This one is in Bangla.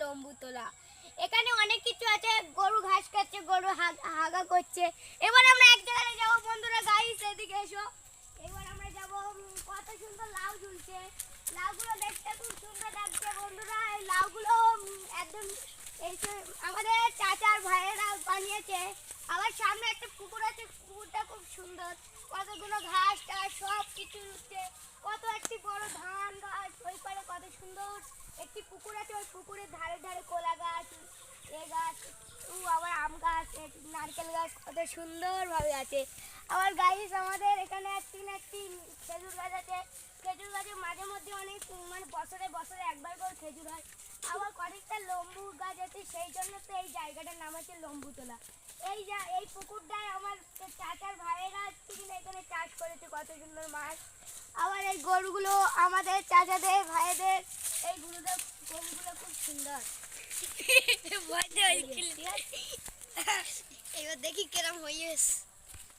লম্বু তোলা। এখানে অনেক কিছু আছে, গরু ঘাস খাচ্ছে, গরু হাগা করছে। এবার আমরা এক জায়গায় যাবো বন্ধুরা, গাইস এদিকে এসো। এবার আমরা যাবো, কত সুন্দর লাউ ঝুলছে, লাউগুলো দেখতে খুব সুন্দর লাগছে বন্ধুরা। এই লাউগুলো একদম আমাদের চাচার ভাইয়েরা বানিয়েছে। আবার সামনে একটা পুকুর আছে, পুকুরটা খুব সুন্দর, কতগুলো ঘাস টাস সব কিছু উঠছে, কত একটি বড় ধান গাছ, ওই পারে কত সুন্দর একটি পুকুর আছে, ওই পুকুরের ধারে ধারে কলা গাছ, এ গাছ, আবার আম গাছ, নারকেল গাছ কত সুন্দরভাবে আছে। আবার গাইস আমাদের এখানে একটি খেজুর গাছ আছে, খেজুর গাছের মাঝে মধ্যে অনেক মানে বছরে বছরে একবার করে খেজুর হয়। আবার কয়েকটা লম্বু গাছ আছে, সেই জন্য তো এই জায়গাটার নাম আছে লম্বুতলা। এই পুকুরটায় আমার চাচার ভাইয়েরা এখানে চাষ করেছে, কত সুন্দর মাছ। আবার এই গরুগুলো আমাদের চাচাদের ভাইদের, এই গরুগুলো খুব সুন্দর। এবার দেখি কেরম হয়েছে।